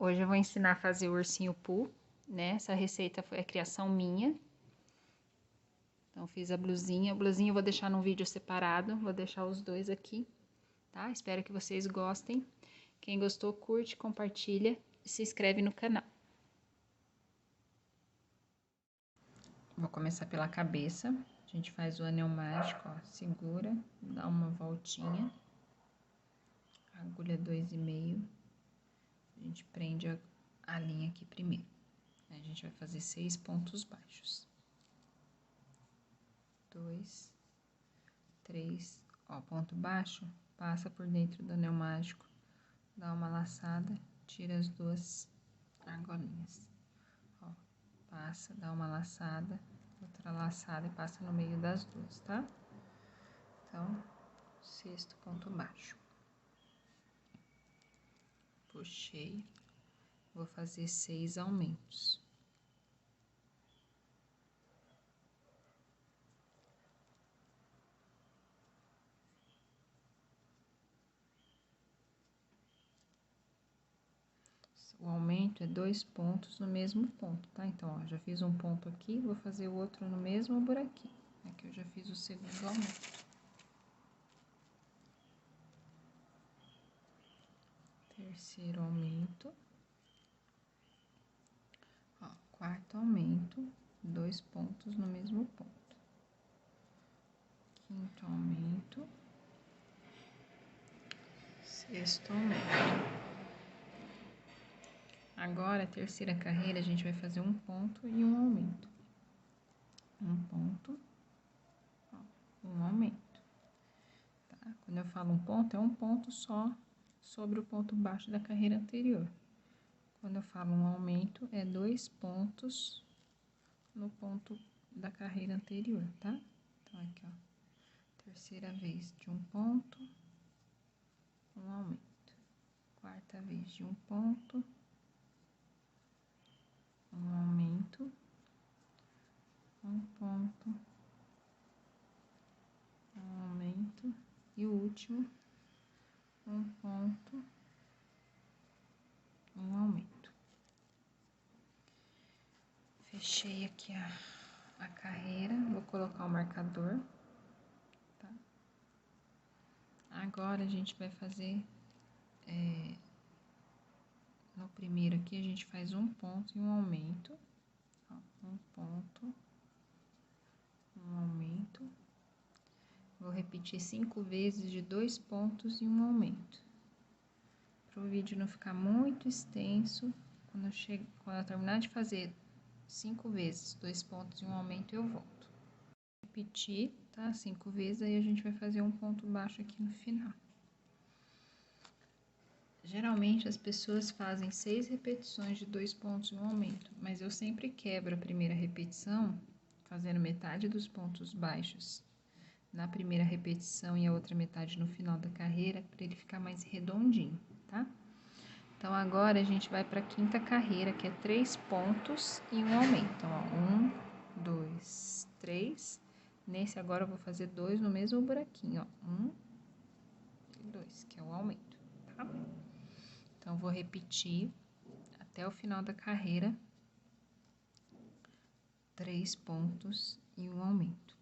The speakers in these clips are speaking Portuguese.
Hoje eu vou ensinar a fazer o ursinho Pooh, né? Essa receita é criação minha. Então, fiz a blusinha. A blusinha eu vou deixar num vídeo separado, vou deixar os dois aqui, tá? Espero que vocês gostem. Quem gostou, curte, compartilha e se inscreve no canal. Vou começar pela cabeça. A gente faz o anel mágico, ó. Segura, dá uma voltinha. Agulha 2,5. A gente prende a linha aqui primeiro. A gente vai fazer 6 pontos baixos. 2, 3, ó, ponto baixo, passa por dentro do anel mágico, dá uma laçada, tira as duas argolinhas. Ó, passa, dá uma laçada, outra laçada e passa no meio das duas, tá? Então, 6º ponto baixo. Puxei, vou fazer 6 aumentos. O aumento é 2 pontos no mesmo ponto, tá? Então, ó, já fiz um ponto aqui, vou fazer o outro no mesmo buraquinho. Aqui eu já fiz o segundo aumento. Terceiro aumento. Ó, 4º aumento, 2 pontos no mesmo ponto. 5º aumento. 6º aumento. Agora, a terceira carreira, a gente vai fazer um ponto e um aumento. Um ponto, ó, um aumento. Tá? Quando eu falo um ponto, é um ponto só sobre o ponto baixo da carreira anterior. Quando eu falo um aumento, é 2 pontos no ponto da carreira anterior, tá? Então, aqui, ó, terceira vez de um ponto, um aumento. 4ª vez de um ponto, um aumento, um ponto, um aumento, e o último, um ponto, um aumento. Fechei aqui a carreira, vou colocar o marcador, tá? Agora, a gente vai fazer, no primeiro aqui, a gente faz um ponto e um aumento, ó, um ponto, um aumento. Vou repetir 5 vezes de 2 pontos e um aumento. Para o vídeo não ficar muito extenso, quando eu terminar de fazer 5 vezes, 2 pontos e um aumento, eu volto. Repetir, tá? 5 vezes, aí a gente vai fazer um ponto baixo aqui no final. Geralmente, as pessoas fazem 6 repetições de 2 pontos e um aumento, mas eu sempre quebro a primeira repetição, fazendo metade dos pontos baixos na primeira repetição e a outra metade no final da carreira, para ele ficar mais redondinho, tá? Então, agora a gente vai para a 5ª carreira, que é 3 pontos e um aumento. Então, ó, 1, 2, 3. Nesse agora eu vou fazer 2 no mesmo buraquinho, ó. 1 e 2, que é o aumento, tá? Então, vou repetir até o final da carreira, 3 pontos e um aumento.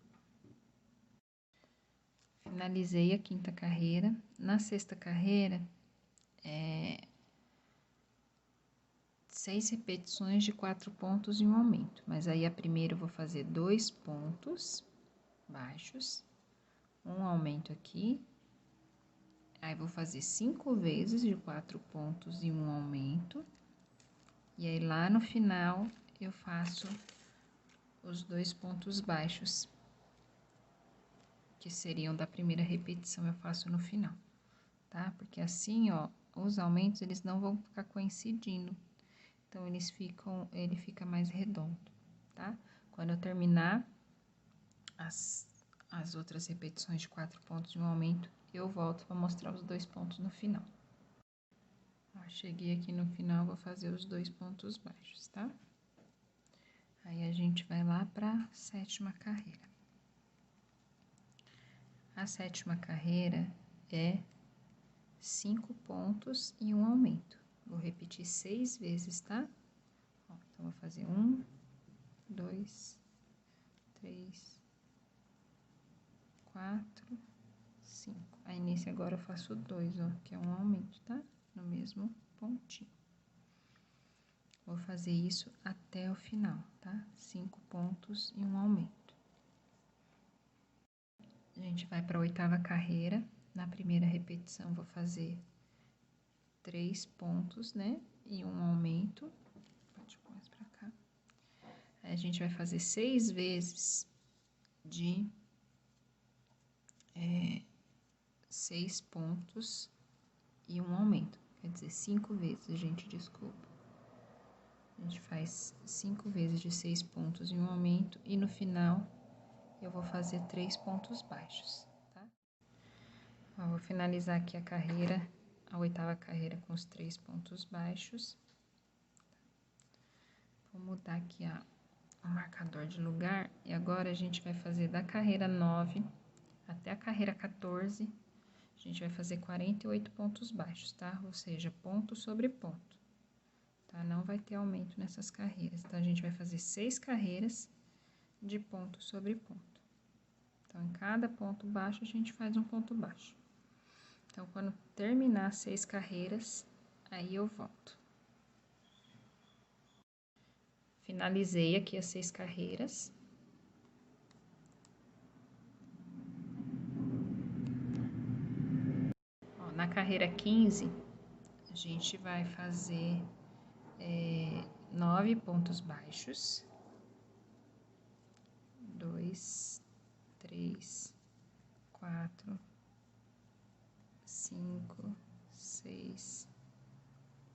Finalizei a 5ª carreira. Na 6ª carreira, 6 repetições de 4 pontos e um aumento. Mas aí, a primeira eu vou fazer 2 pontos baixos, um aumento aqui. Aí, vou fazer 5 vezes de 4 pontos e um aumento. E aí, lá no final, eu faço os 2 pontos baixos, que seriam da primeira repetição, eu faço no final, tá? Porque assim, ó, os aumentos, eles não vão ficar coincidindo. Então, ele fica mais redondo, tá? Quando eu terminar as outras repetições de 4 pontos de um aumento, eu volto para mostrar os 2 pontos no final. Ó, cheguei aqui no final, vou fazer os 2 pontos baixos, tá? Aí, a gente vai lá para a 7ª carreira. A 7ª carreira é 5 pontos e um aumento. Vou repetir repetir 6 vezes, tá? Ó, então, vou fazer 1, 2, 3, 4, 5. Aí, nesse agora, eu faço 2, ó, que é um aumento, tá? No mesmo pontinho. Vou fazer isso até o final, tá? 5 pontos e um aumento. A gente vai para a 8ª carreira. Na primeira repetição, vou fazer 3 pontos, né? E um aumento. Pode pôr mais pra cá. Aí, a gente vai fazer 6 vezes de 6 pontos e um aumento. Quer dizer, 5 vezes, gente, desculpa. A gente faz 5 vezes de 6 pontos e um aumento. E no final, eu vou fazer 3 pontos baixos, tá? Ó, vou finalizar aqui a carreira, a 8ª carreira com os 3 pontos baixos. Vou mudar aqui o marcador de lugar. E agora, a gente vai fazer da carreira 9 até a carreira 14, a gente vai fazer 48 pontos baixos, tá? Ou seja, ponto sobre ponto, tá? Não vai ter aumento nessas carreiras. Então, a gente vai fazer 6 carreiras de ponto sobre ponto. Então, em cada ponto baixo, a gente faz um ponto baixo. Então, quando terminar 6 carreiras, aí eu volto. Finalizei aqui as 6 carreiras. Ó, na carreira 15, a gente vai fazer 9 pontos baixos. 2, 3, 4, 5, 6,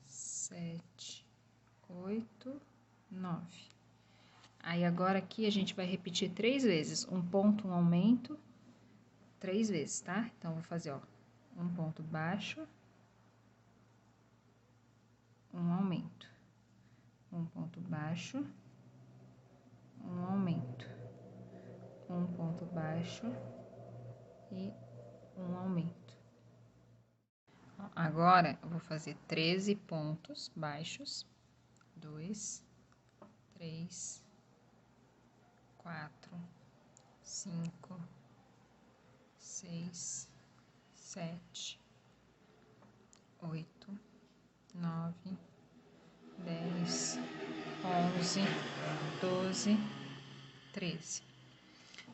7, 8, 9. Aí, agora aqui a gente vai repetir 3 vezes, um ponto, um aumento, 3 vezes, tá? Então, vou fazer, ó, um ponto baixo, um aumento, um ponto baixo, um aumento, um ponto baixo e um aumento. Agora, eu vou fazer 13 pontos baixos, 2, 3, 4, 5, 6, 7, 8, 9, 10, 11, 12, 13.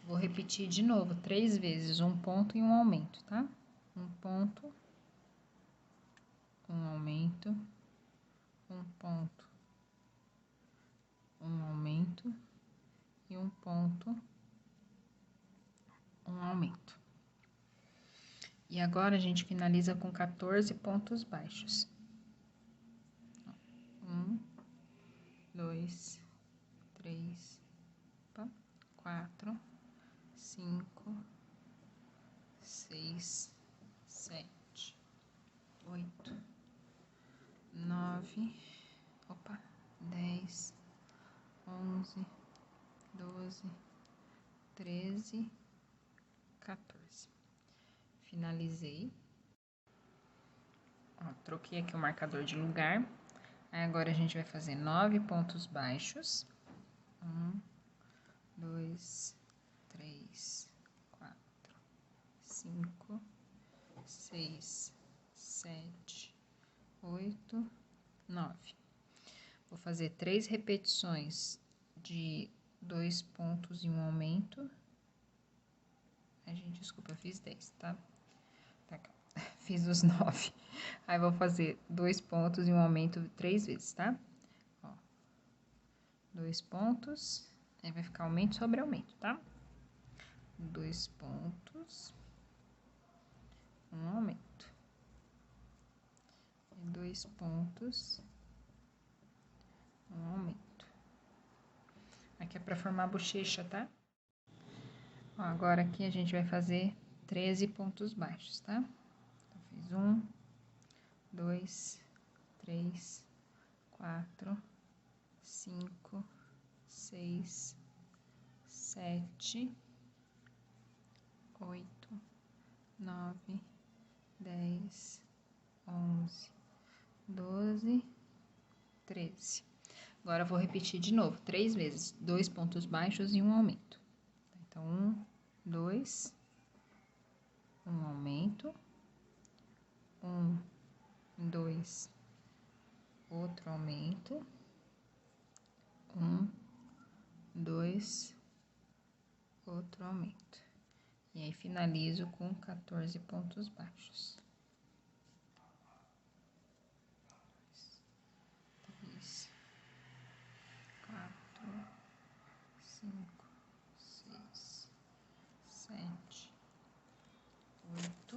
Vou repetir de novo 3 vezes, um ponto e um aumento, tá? Um ponto, um aumento, um ponto, um aumento e um ponto, um aumento. E agora, a gente finaliza com 14 pontos baixos. 1, 2, 3, 4, 5, 6, 7, 8, 9, 10, 11, 12, 13, 14. Finalizei. Ó, troquei aqui o marcador de lugar. Aí, agora a gente vai fazer 9 pontos baixos. 1, 2, 3, 4, 5, 6, 7, 8, 9. Vou fazer 3 repetições de 2 pontos e um aumento. Ai, gente, desculpa, eu fiz 10, tá? Fiz os 9. Aí, vou fazer 2 pontos e um aumento 3 vezes, tá? Ó, 2 pontos, aí vai ficar aumento sobre aumento, tá? 2 pontos, um aumento. E 2 pontos, um aumento. Aqui é pra formar a bochecha, tá? Ó, agora aqui a gente vai fazer 13 pontos baixos, tá? Então, fiz 1, 2, 3, 4, 5, 6, 7, 8, 9, 10, 11, 12 13. Agora, vou repetir de novo, 3 vezes, 2 pontos baixos e um aumento. Então, 1, 2, um aumento, 1, 2, outro aumento, 1, 2, outro aumento. E aí, finalizo com 14 pontos baixos. 3, 4, 5, 6, 7, 8,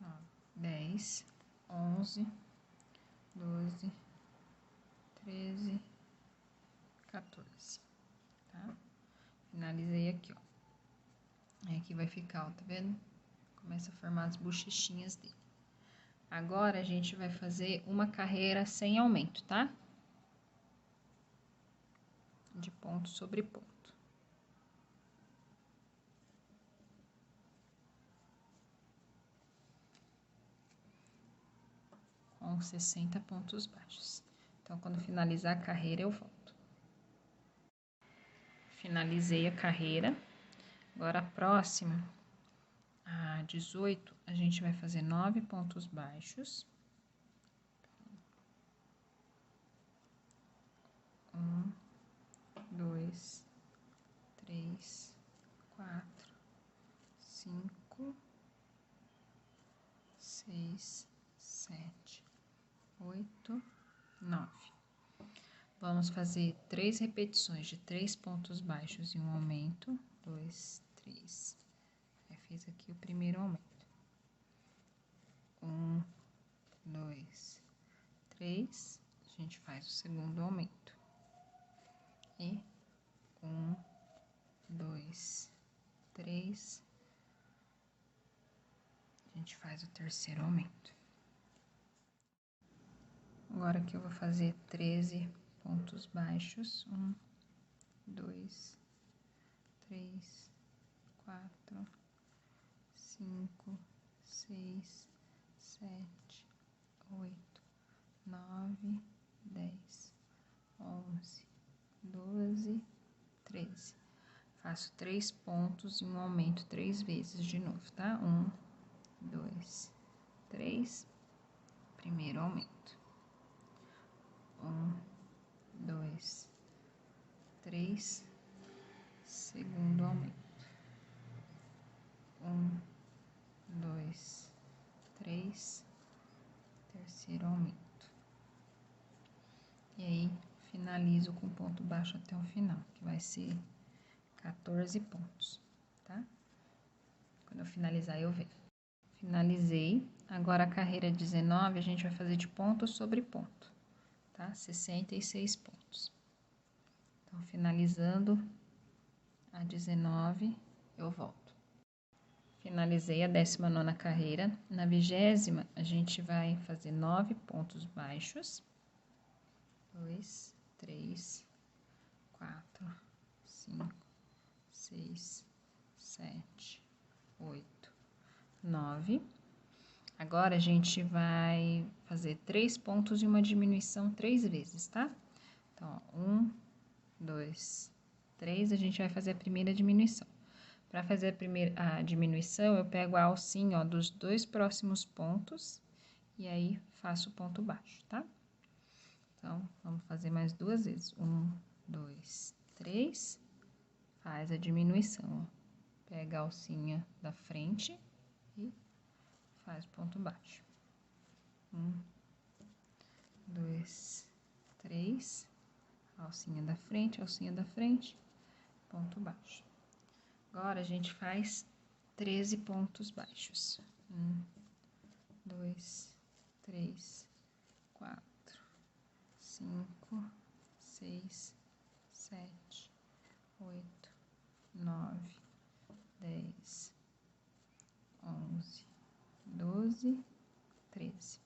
9, 10, 11, 12, 13, 14, tá? Finalizei aqui, ó. Aí aqui vai ficar, ó, tá vendo? Começa a formar as bochechinhas dele. Agora, a gente vai fazer uma carreira sem aumento, tá? De ponto sobre ponto. Com 60 pontos baixos. Então, quando finalizar a carreira, eu volto. Finalizei a carreira. Agora, a próxima, a 18, a gente vai fazer 9 pontos baixos. 1, 2, 3, 4, 5, 6, 7, 8, 9. Vamos fazer 3 repetições de 3 pontos baixos e um aumento. 2, 3. Já fiz aqui o primeiro aumento. 1, 2, 3. A gente faz o segundo aumento. E 1, 2, 3. A gente faz o terceiro aumento. Agora aqui eu vou fazer 13 pontos baixos. 1, 2, 3, 4, 5, 6, 7, 8, 9, 10, 11, 12, 13. Faço 3 pontos e um aumento 3 vezes de novo, tá? 1, 2, 3. Primeiro aumento. 1, 2, 3. Segundo aumento. 1, 2, 3. Terceiro aumento. E aí, finalizo com ponto baixo até o final, que vai ser 14 pontos, tá? Quando eu finalizar, eu venho. Finalizei. Agora, a carreira 19, a gente vai fazer de ponto sobre ponto, tá? 66 pontos. Então, finalizando a 19, eu volto. Finalizei a 19ª carreira. Na 20ª, a gente vai fazer 9 pontos baixos. 2, 3, 4, 5, 6, 7, 8, 9. Agora, a gente vai fazer 3 pontos e uma diminuição 3 vezes, tá? Então, ó, 1, 2, 3, a gente vai fazer a primeira diminuição. Para fazer a diminuição, eu pego a alcinha, ó, dos 2 próximos pontos e aí faço o ponto baixo, tá? Então, vamos fazer mais 2 vezes. 1, 2, 3. Faz a diminuição, ó. Pega a alcinha da frente e faz o ponto baixo. 1, 2, 3. Alcinha da frente, ponto baixo. Agora, a gente faz 13 pontos baixos. 1, 2, 3, 4, 5, 6, 7, 8, 9, 10, 11, 12, 13.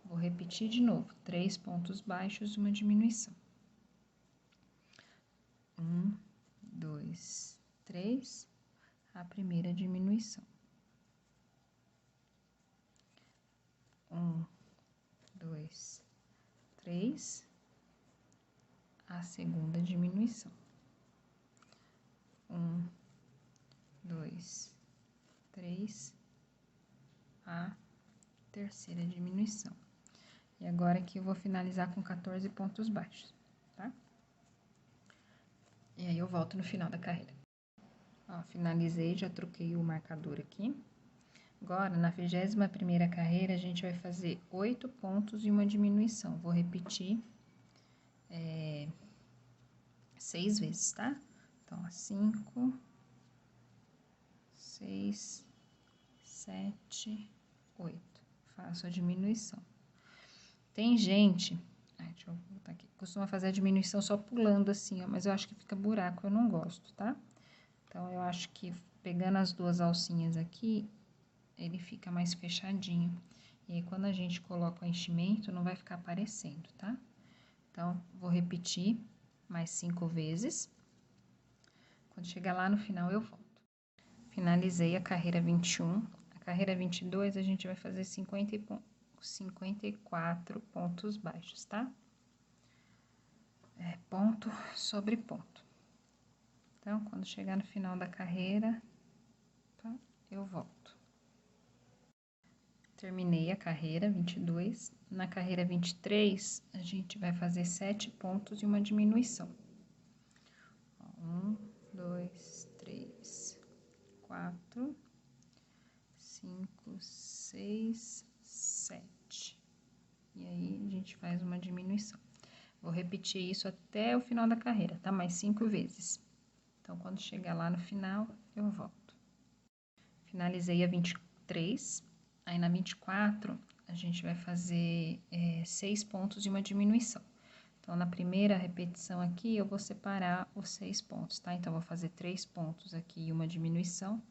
Vou repetir de novo, 3 pontos baixos e uma diminuição. 1, 2, 3, a primeira diminuição. 2, 3, a segunda diminuição. 1, 2, 3, a terceira diminuição. E agora aqui eu vou finalizar com 14 pontos baixos, tá? E aí eu volto no final da carreira. Ó, finalizei, já troquei o marcador aqui. Agora, na 21ª carreira, a gente vai fazer 8 pontos e uma diminuição. Vou repetir 6 vezes, tá? Então, ó, 5, 6, 7, 8. Faço a diminuição. Tem gente, deixa eu botar aqui, costuma fazer a diminuição só pulando assim, ó, mas eu acho que fica buraco, eu não gosto, tá? Então, eu acho que pegando as duas alcinhas aqui, ele fica mais fechadinho. E aí, quando a gente coloca o enchimento, não vai ficar aparecendo, tá? Então, vou repetir mais 5 vezes. Quando chegar lá no final, eu volto. Finalizei a carreira 21. A carreira 22, a gente vai fazer 54 pontos baixos, tá? Ponto sobre ponto. Então, quando chegar no final da carreira, tá? Eu volto. Terminei a carreira 22. Na carreira 23, a gente vai fazer 7 pontos e uma diminuição. 1, 2, 3, 4, 5, 6, 7. E aí, a gente faz uma diminuição. Vou repetir isso até o final da carreira, tá? Mais 5 vezes. Então, quando chegar lá no final, eu volto. Finalizei a 23. Aí, na 24, a gente vai fazer 6 pontos e uma diminuição. Então, na primeira repetição aqui, eu vou separar os 6 pontos, tá? Então, vou fazer 3 pontos aqui e uma diminuição.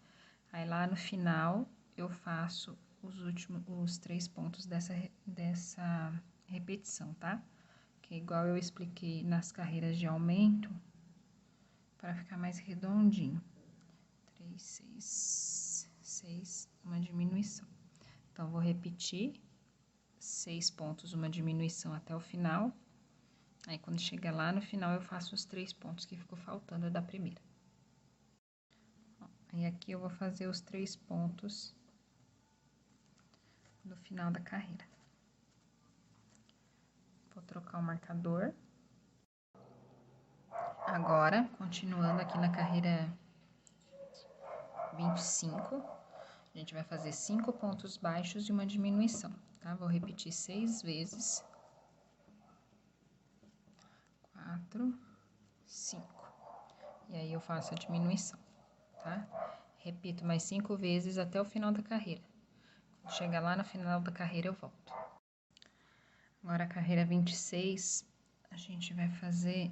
Aí, lá no final, eu faço os 3 pontos dessa repetição, tá? Que é igual eu expliquei nas carreiras de aumento, para ficar mais redondinho. 3, 6, 6, uma diminuição. Então, vou repetir 6 pontos, uma diminuição até o final. Aí, quando chegar lá no final, eu faço os 3 pontos que ficou faltando da primeira. Aí, aqui eu vou fazer os 3 pontos no final da carreira. Vou trocar o marcador. Agora, continuando aqui na carreira 25, a gente vai fazer 5 pontos baixos e uma diminuição, tá? Vou repetir 6 vezes. 4, 5. E aí, eu faço a diminuição, tá? Repito mais 5 vezes até o final da carreira. Quando chegar lá no final da carreira, eu volto. Agora, a carreira 26, a gente vai fazer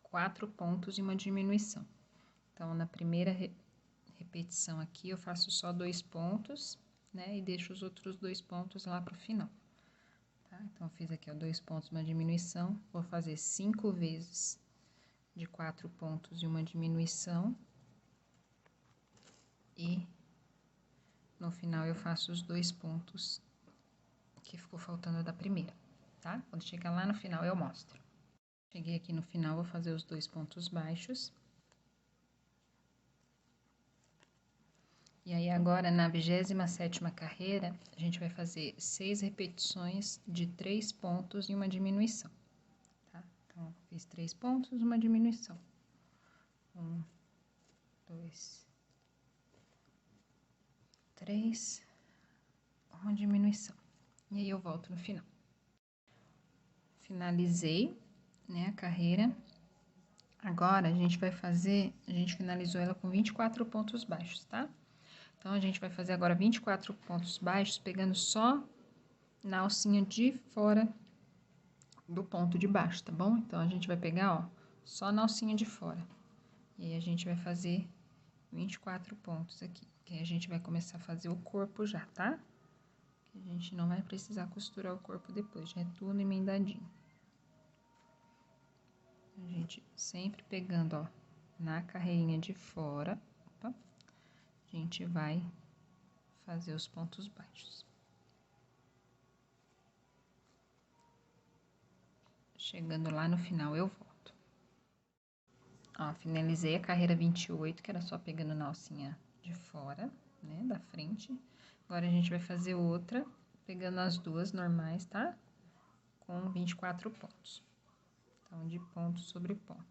4 pontos e uma diminuição. Então, na primeira repetição aqui, eu faço só 2 pontos, né? E deixo os outros 2 pontos lá pro final, tá? Então, fiz aqui, ó, 2 pontos, uma diminuição. Vou fazer 5 vezes de 4 pontos e uma diminuição. E no final, eu faço os 2 pontos que ficou faltando da primeira, tá? Quando chegar lá no final, eu mostro. Cheguei aqui no final, vou fazer os 2 pontos baixos. E aí, agora, na 27ª carreira, a gente vai fazer 6 repetições de 3 pontos e uma diminuição, tá? Então, fiz 3 pontos, uma diminuição. 1, 2, 3, uma diminuição. E aí, eu volto no final. Finalizei, né, a carreira. Agora, a gente finalizou ela com 24 pontos baixos, tá? Então, a gente vai fazer agora 24 pontos baixos, pegando só na alcinha de fora do ponto de baixo, tá bom? Então, a gente vai pegar, ó, só na alcinha de fora. E aí, a gente vai fazer 24 pontos aqui. Que aí, a gente vai começar a fazer o corpo já, tá? Que a gente não vai precisar costurar o corpo depois, já é tudo emendadinho. A gente sempre pegando, ó, na carreirinha de fora, tá? A gente vai fazer os pontos baixos. Chegando lá no final, eu volto. Ó, finalizei a carreira 28, que era só pegando na alcinha de fora, né, da frente. Agora, a gente vai fazer outra, pegando as duas normais, tá? Com 24 pontos. Então, de ponto sobre ponto.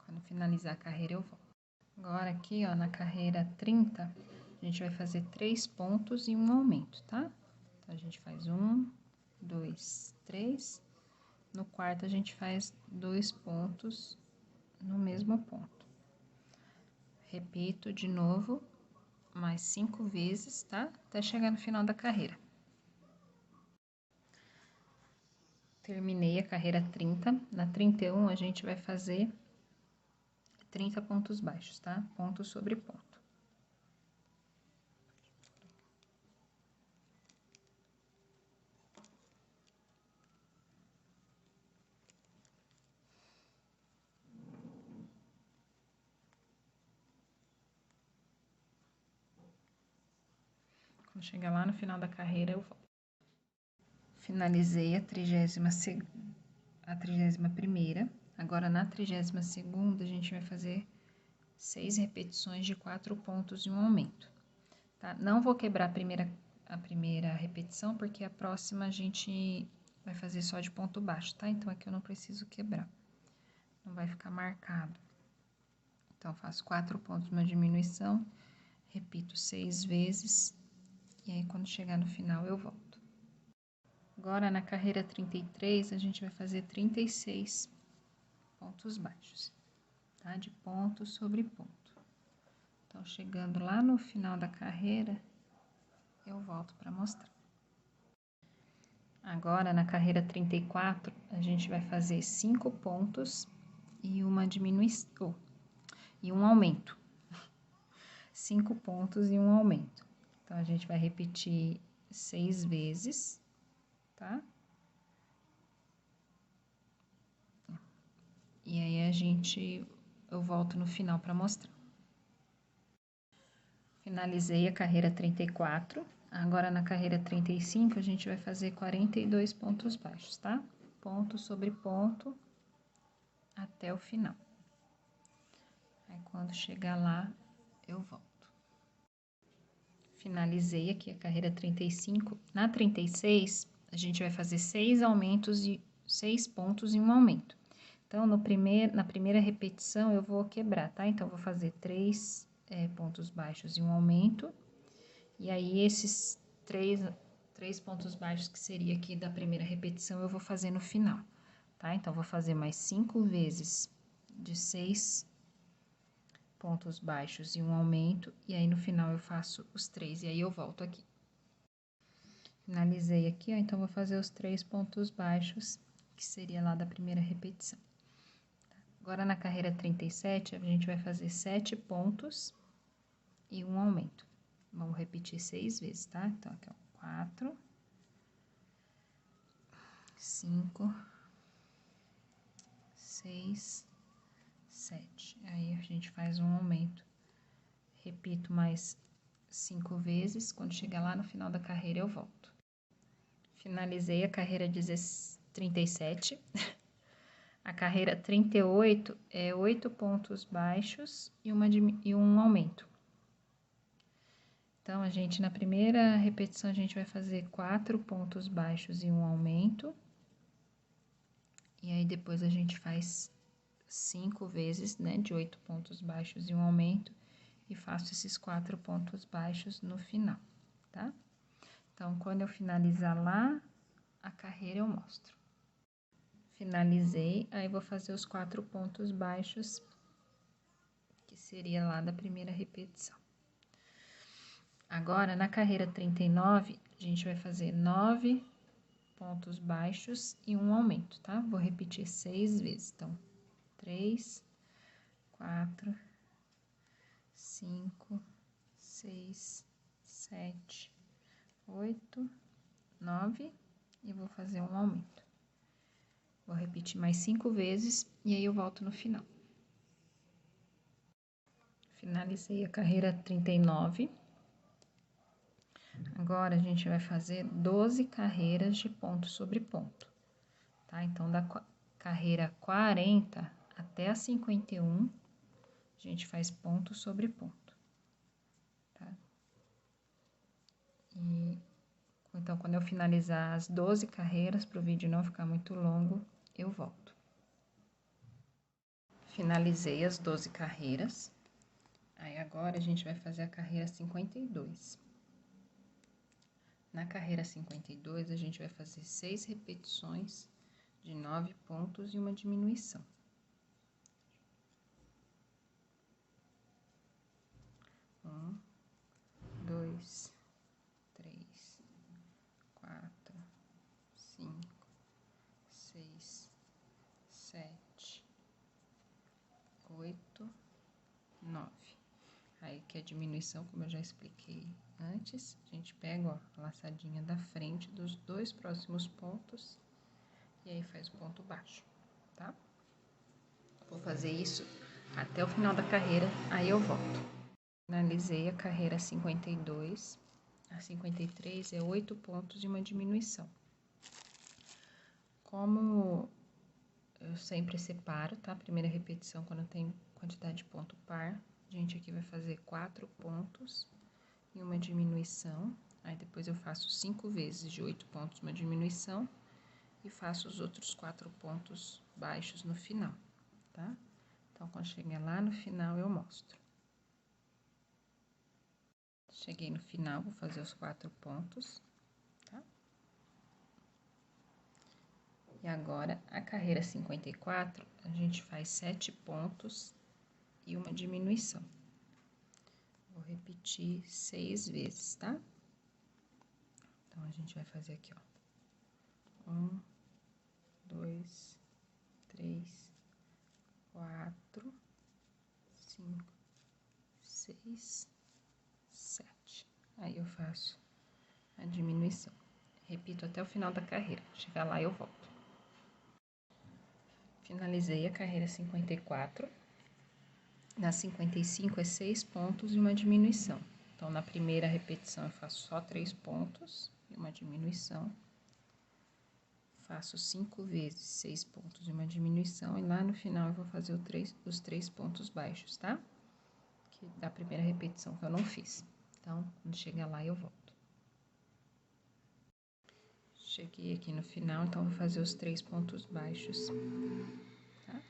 Quando finalizar a carreira, eu volto. Agora, aqui, ó, na carreira 30, a gente vai fazer 3 pontos e um aumento, tá? Então, a gente faz 1, 2, 3. No quarto, a gente faz 2 pontos no mesmo ponto. Repito de novo, mais 5 vezes, tá? Até chegar no final da carreira. Terminei a carreira 30. Na 31, a gente vai fazer 30 pontos baixos, tá? Ponto sobre ponto. Quando chegar lá no final da carreira, eu volto. Finalizei a 31ª. Agora, na 32ª, a gente vai fazer 6 repetições de 4 pontos e um aumento, tá? Não vou quebrar a primeira repetição, porque a próxima a gente vai fazer só de ponto baixo, tá? Então, aqui eu não preciso quebrar, não vai ficar marcado. Então, faço 4 pontos uma diminuição, repito 6 vezes, e aí, quando chegar no final, eu volto. Agora, na carreira 33, a gente vai fazer 36 pontos baixos, tá? De ponto sobre ponto. Então, chegando lá no final da carreira, eu volto para mostrar. Agora, na carreira 34, a gente vai fazer 5 pontos e uma diminuição, e um aumento. 5 pontos e um aumento. Então, a gente vai repetir 6 vezes, tá? E aí, eu volto no final para mostrar. Finalizei a carreira 34. Agora, na carreira 35, a gente vai fazer 42 pontos baixos, tá? Ponto sobre ponto até o final. Aí, quando chegar lá, eu volto. Finalizei aqui a carreira 35. Na 36, a gente vai fazer 6 aumentos e 6 pontos e um aumento. Então, na primeira repetição, eu vou quebrar, tá? Então, eu vou fazer 3 pontos baixos e um aumento. E aí, esses 3 pontos baixos, que seria aqui da primeira repetição, eu vou fazer no final, tá? Então, vou fazer mais 5 vezes de 6 pontos baixos e um aumento, e aí no final eu faço os 3, e aí eu volto aqui. Finalizei aqui, ó, então vou fazer os 3 pontos baixos, que seria lá da primeira repetição. Agora, na carreira 37, a gente vai fazer 7 pontos e um aumento. Vamos repetir 6 vezes, tá? Então, aqui, ó, 4, 5, 6, 7. Aí, a gente faz um aumento. Repito mais 5 vezes. Quando chegar lá no final da carreira, eu volto. Finalizei a carreira 37. A carreira 38 é 8 pontos baixos e um aumento. Então, na primeira repetição, a gente vai fazer 4 pontos baixos e um aumento. E aí, depois a gente faz 5 vezes, né, de 8 pontos baixos e um aumento. E faço esses 4 pontos baixos no final, tá? Então, quando eu finalizar lá, a carreira eu mostro. Finalizei, aí vou fazer os 4 pontos baixos, que seria lá da primeira repetição. Agora, na carreira 39, a gente vai fazer 9 pontos baixos e um aumento, tá? Vou repetir 6 vezes. Então, 3, 4, 5, 6, 7, 8, 9 e vou fazer um aumento. Vou repetir mais 5 vezes e aí eu volto no final. Finalizei a carreira 39. Agora, a gente vai fazer 12 carreiras de ponto sobre ponto, tá? Então, da carreira 40 até a 51, a gente faz ponto sobre ponto, tá? Então, quando eu finalizar as 12 carreiras, para o vídeo não ficar muito longo, eu volto. Finalizei as 12 carreiras. Aí, agora, a gente vai fazer a carreira 52. Na carreira 52, a gente vai fazer 6 repetições de 9 pontos e uma diminuição. 1, 2, 3, 4, 5, 6, 7, 8, 9. Aí, que a diminuição, como eu já expliquei antes, a gente pega, ó, a laçadinha da frente dos 2 próximos pontos e aí faz o ponto baixo, tá? Vou fazer isso até o final da carreira, aí eu volto. Finalizei a carreira 52, a 53 é 8 pontos e uma diminuição. Como eu sempre separo, tá? Primeira repetição, quando tem quantidade de ponto par, a gente aqui vai fazer 4 pontos e uma diminuição. Aí, depois eu faço 5 vezes de 8 pontos, uma diminuição, e faço os outros 4 pontos baixos no final, tá? Então, quando chegar lá no final, eu mostro. Cheguei no final, vou fazer os 4 pontos, tá? E agora, a carreira 54, a gente faz 7 pontos e uma diminuição. Vou repetir 6 vezes, tá? Então, a gente vai fazer aqui, ó. 1, 2, 3, 4, 5, 6, 7. Aí, eu faço a diminuição. Repito até o final da carreira. Chegar lá, eu volto. Finalizei a carreira 54. Na 55 é 6 pontos e uma diminuição. Então, na primeira repetição eu faço só 3 pontos e uma diminuição. Faço 5 vezes 6 pontos e uma diminuição. E lá no final eu vou fazer os 3 pontos baixos, tá? Que da primeira repetição que eu não fiz. Então, quando chegar lá eu volto. Cheguei aqui no final, então vou fazer os 3 pontos baixos, tá?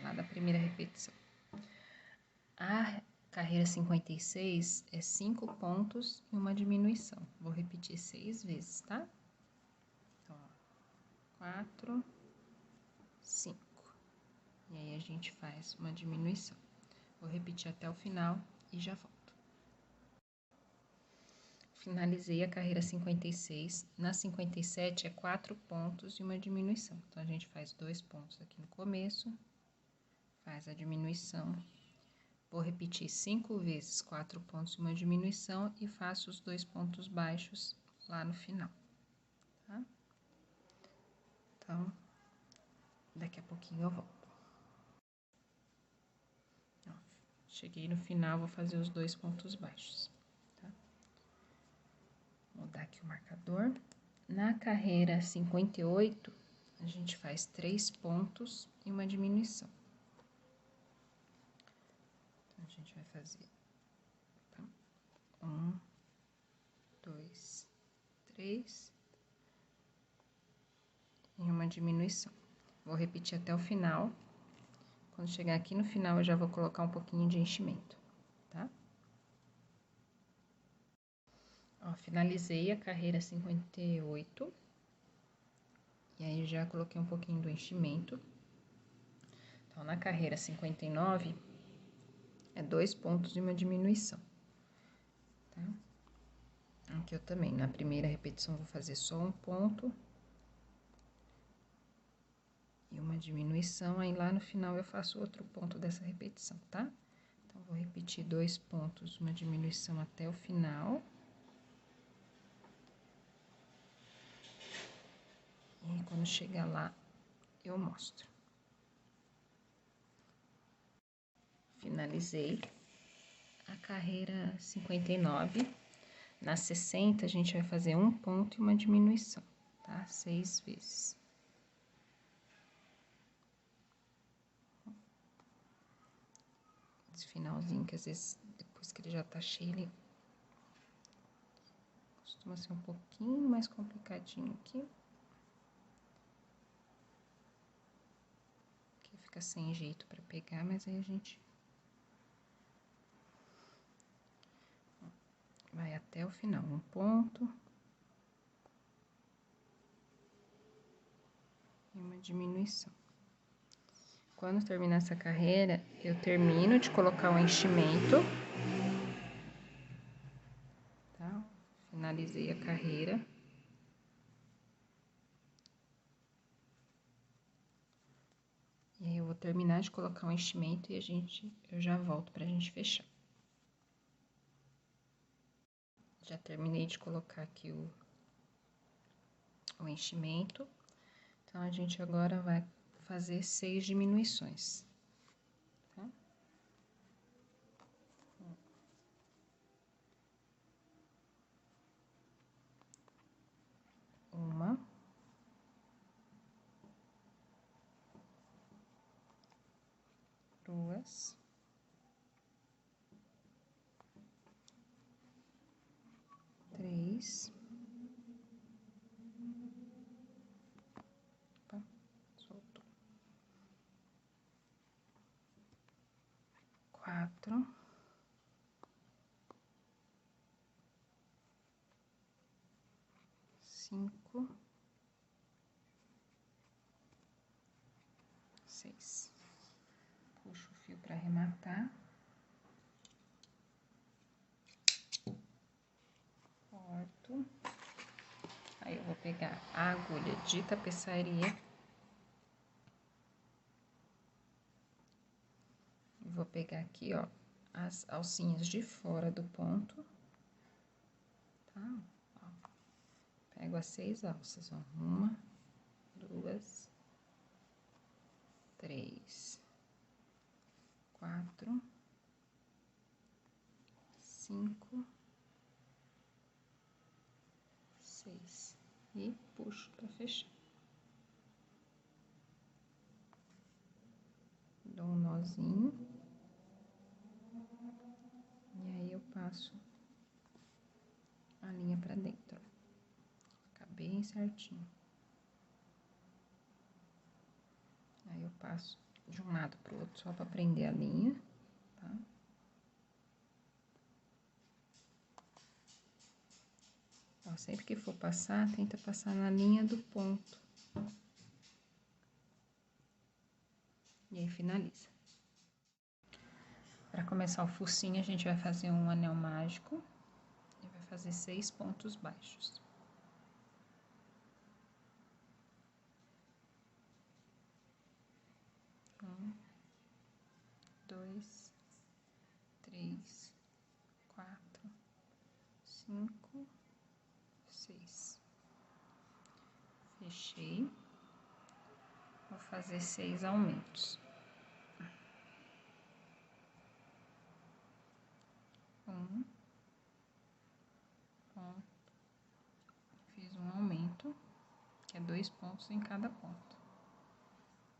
Lá da primeira repetição. A carreira 56 é 5 pontos e uma diminuição. Vou repetir 6 vezes, tá? Então, 4, 5. E aí, a gente faz uma diminuição. Vou repetir até o final e já volto. Finalizei a carreira 56. Na 57 é 4 pontos e uma diminuição. Então, a gente faz 2 pontos aqui no começo, faz a diminuição. Vou repetir 5 vezes 4 pontos e uma diminuição e faço os 2 pontos baixos lá no final, tá? Então, daqui a pouquinho eu volto. Ó, cheguei no final, vou fazer os 2 pontos baixos, tá? Vou mudar aqui o marcador. Na carreira 58, a gente faz 3 pontos e uma diminuição. Então, a gente vai fazer, tá? 1, 2, 3 e uma diminuição. Vou repetir até o final. Quando chegar aqui no final, eu já vou colocar um pouquinho de enchimento, tá? Ó, finalizei a carreira 58. E aí, já coloquei um pouquinho do enchimento. Então, na carreira 59, é 2 pontos e uma diminuição, tá? Aqui eu também, na primeira repetição, vou fazer só um ponto e uma diminuição, aí lá no final eu faço outro ponto dessa repetição, tá? Então, vou repetir 2 pontos, uma diminuição até o final. E aí, quando chegar lá, eu mostro. Finalizei a carreira 59. Na 60, a gente vai fazer um ponto e uma diminuição, tá? 6 vezes. Esse finalzinho, que às vezes, depois que ele já tá cheio, ele costuma ser um pouquinho mais complicadinho aqui. Que fica sem jeito pra pegar, mas aí a gente vai até o final. Um ponto. E uma diminuição. Quando terminar essa carreira, eu termino de colocar o enchimento. Tá? Finalizei a carreira. E aí, eu vou terminar de colocar o enchimento e eu já volto pra gente fechar. Já terminei de colocar aqui o enchimento. Então, a gente agora vai fazer 6 diminuições. Tá? Uma. Duas. Três. Opa, soltou. 4. 5. 6. Puxo o fio para arrematar. Corto. Aí, eu vou pegar a agulha de tapeçaria. Vou pegar aqui, ó, as alcinhas de fora do ponto, tá? Ó, pego as 6 alças, ó. 1, 2, 3, 4, 5, 6. E puxo pra fechar. Dou um nozinho. E aí, eu passo a linha pra dentro, ó. Fica bem certinho. Aí, eu passo de um lado pro outro só pra prender a linha, tá? Ó, sempre que for passar, tenta passar na linha do ponto. E aí, finaliza. Para começar o focinho, a gente vai fazer um anel mágico e vai fazer 6 pontos baixos. 1, 2, 3, 4, 5, 6. Fechei. Vou fazer 6 aumentos. 1 ponto. Fiz um aumento, que é 2 pontos em cada ponto.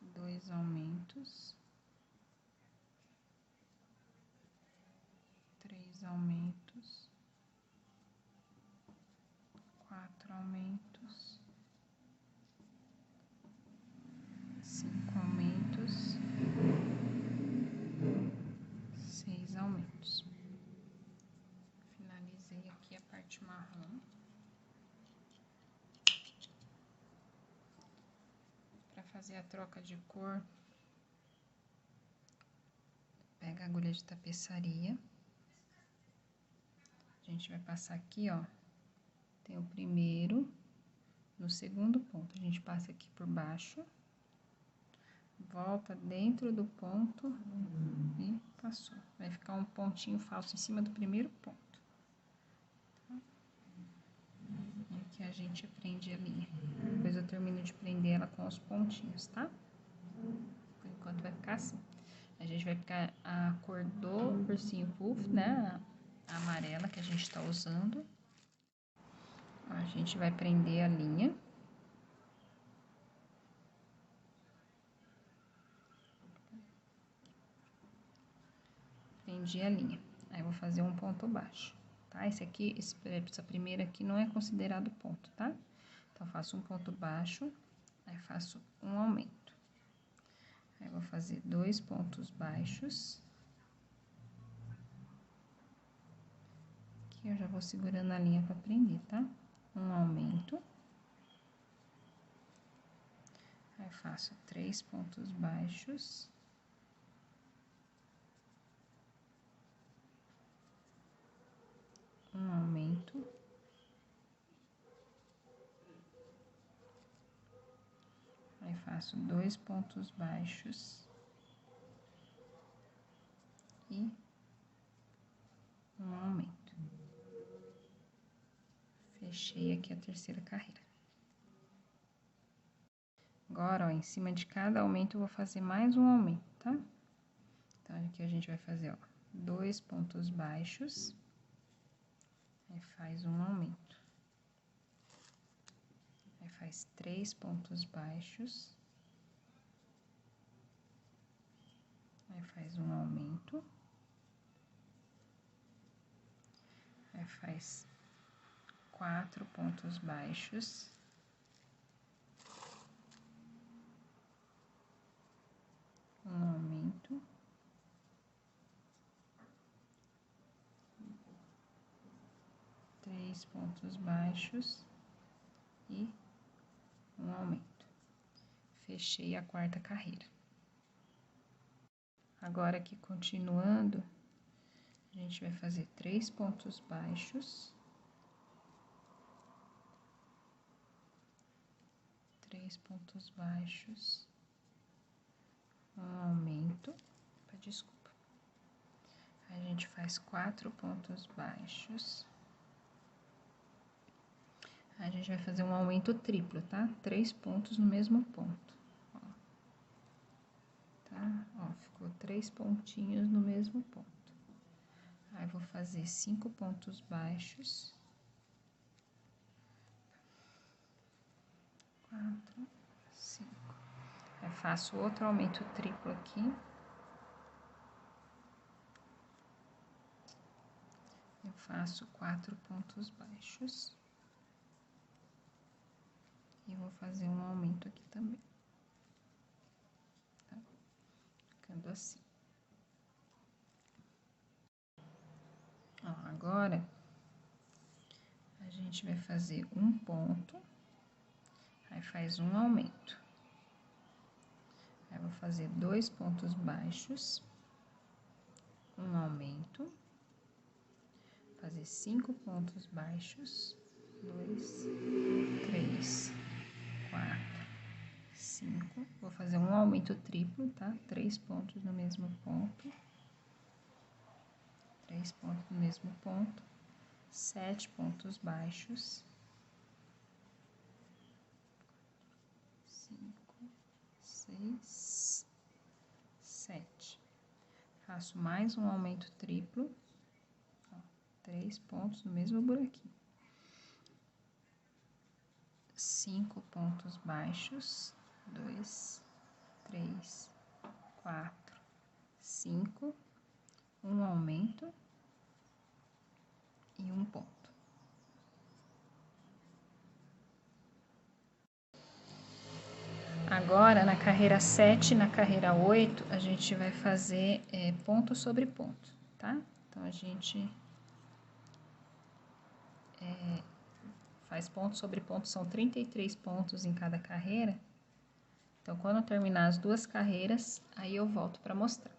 2 aumentos. 3 aumentos. 4 aumentos. 5 aumentos. 6 aumentos. Finalizei aqui a parte marrom. Para fazer a troca de cor, pega a agulha de tapeçaria. A gente vai passar aqui, ó. Tem o primeiro, no segundo ponto, a gente passa aqui por baixo. Volta dentro do ponto e passou. Vai ficar um pontinho falso em cima do primeiro ponto. Tá? E aqui a gente prende a linha. Depois eu termino de prender ela com os pontinhos, tá? Por enquanto vai ficar assim. A gente vai pegar a cor do ursinho puff, né? A amarela que a gente tá usando. A gente vai prender a linha. Prendi a linha. Aí, vou fazer um ponto baixo, tá? Essa primeira aqui não é considerado ponto, tá? Então, faço um ponto baixo, aí faço um aumento. Aí, vou fazer 2 pontos baixos. Aqui, eu já vou segurando a linha pra prender, tá? Um aumento. Aí, faço 3 pontos baixos. Um aumento. Aí, faço 2 pontos baixos. E um aumento. Fechei aqui a terceira carreira. Agora, ó, em cima de cada aumento, eu vou fazer mais um aumento, tá? Então, aqui a gente vai fazer, ó, 2 pontos baixos. Aí, faz um aumento. Aí, faz 3 pontos baixos. Aí, faz um aumento. Aí, faz 4 pontos baixos. Um aumento. Três pontos baixos. E um aumento. Fechei a quarta carreira. Agora, aqui, continuando, a gente vai fazer 3 pontos baixos. 3 pontos baixos. Um aumento. Desculpa. Aí, a gente faz 4 pontos baixos. Aí, a gente vai fazer um aumento triplo, tá? 3 pontos no mesmo ponto. Ó. Tá? Ó, ficou 3 pontinhos no mesmo ponto. Aí, vou fazer 5 pontos baixos. 4, 5. Aí, faço outro aumento triplo aqui. Eu faço 4 pontos baixos. E vou fazer um aumento aqui também. Tá? Ficando assim. Ó, agora, a gente vai fazer um ponto. Aí, faz um aumento. Aí, vou fazer 2 pontos baixos. Um aumento. Fazer 5 pontos baixos. 2, 3, 4, 5. Vou fazer um aumento triplo, tá? 3 pontos no mesmo ponto. 3 pontos no mesmo ponto. 7 pontos baixos. 5, 6, 7. Faço mais um aumento triplo. 3 pontos no mesmo buraquinho. 5 pontos baixos. 2, 3, 4, 5. Um aumento. E um ponto. Agora, na carreira 7 e na carreira 8, a gente vai fazer ponto sobre ponto, tá? Então, a gente faz ponto sobre ponto, são 33 pontos em cada carreira. Então, quando eu terminar as 2 carreiras, aí eu volto para mostrar.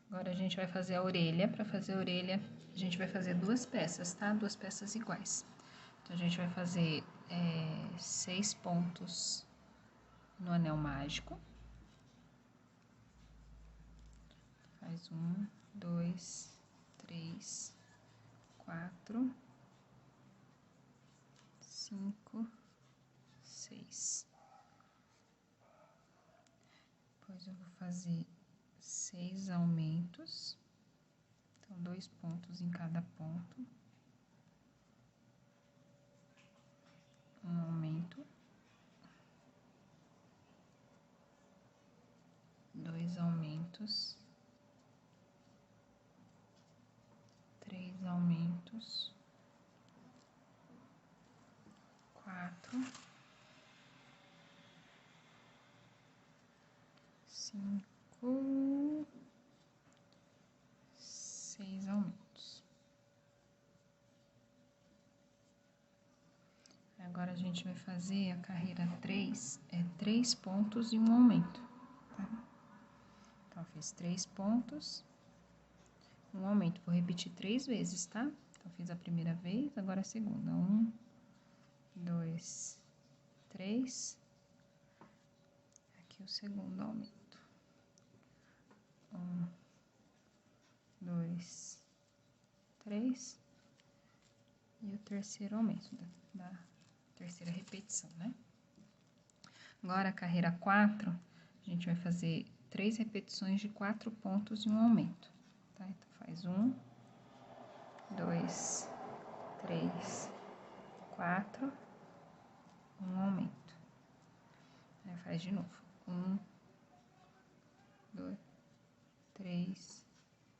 Agora, a gente vai fazer a orelha. Para fazer a orelha, a gente vai fazer 2 peças, tá? 2 peças iguais. Então, a gente vai fazer 6 pontos no anel mágico. Faz 1, 2, 3, 4, 5, 6. Depois eu vou fazer 6 aumentos. Então, 2 pontos em cada ponto. um aumento, 2 aumentos, 3 aumentos, 4, 5, 6 aumentos. Agora a gente vai fazer a carreira 3, 3 pontos e um aumento, tá? Então, fiz 3 pontos, um aumento. Vou repetir 3 vezes, tá? Então, fiz a primeira vez, agora a segunda. 1, 2, 3. Aqui o segundo aumento. 1, 2, 3. E o terceiro aumento da terceira repetição, né? Agora, a carreira 4, a gente vai fazer 3 repetições de 4 pontos e um aumento, tá? Então, faz 1, 2, 3, 4, um aumento. Aí, faz de novo. 1, 2, 3,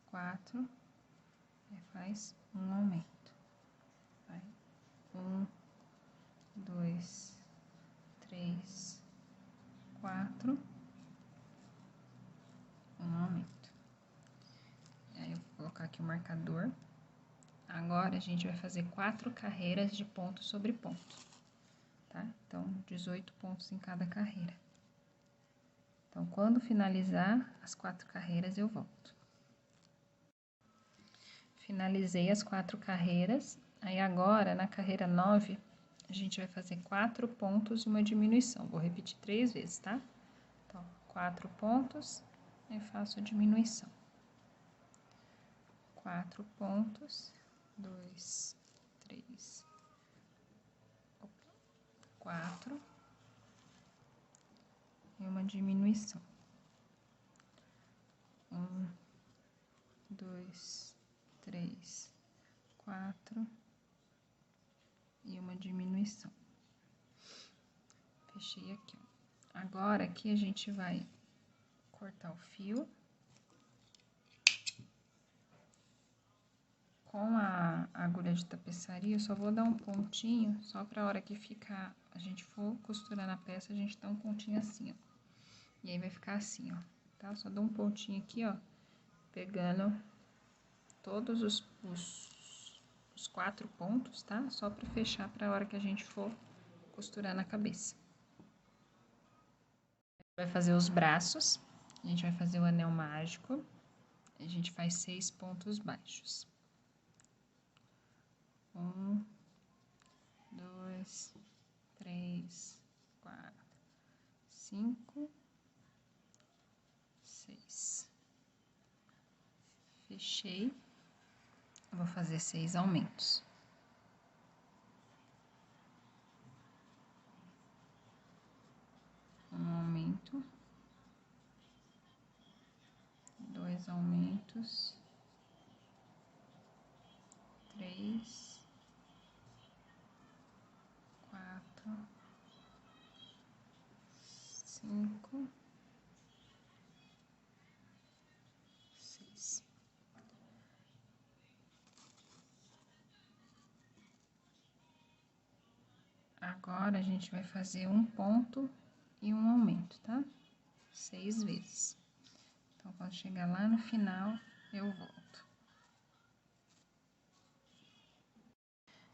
4. Aí, faz um aumento. Vai. 1, 2, 3, 4. Um aumento. Aí, eu vou colocar aqui o marcador. Agora, a gente vai fazer 4 carreiras de ponto sobre ponto, tá? Então, 18 pontos em cada carreira. Então, quando finalizar as 4 carreiras, eu volto. Finalizei as 4 carreiras. Aí, agora, na carreira 9, a gente vai fazer 4 pontos e uma diminuição. Vou repetir 3 vezes, tá? Então, 4 pontos, aí faço a diminuição. 4 pontos, 2, 3, 4, e uma diminuição. 1, 2, 3, 4, e uma diminuição. Fechei aqui, ó. Agora, aqui a gente vai cortar o fio. Com a agulha de tapeçaria, eu só vou dar um pontinho, só pra hora que ficar, a gente for costurar na peça, a gente dá um pontinho assim, ó. E aí, vai ficar assim, ó, tá? Só dou um pontinho aqui, ó, pegando todos os 4 pontos, tá? Só pra fechar pra hora que a gente for costurar na cabeça. Vai fazer os braços, a gente vai fazer o anel mágico, a gente faz 6 pontos baixos. 1, 2, 3, 4, 5, 6. Fechei. Eu vou fazer 6 aumentos. Um aumento. 2 aumentos. 3, 4, 5, 6. Agora, a gente vai fazer um ponto e um aumento, tá? 6 vezes. Então, quando chegar lá no final, eu volto.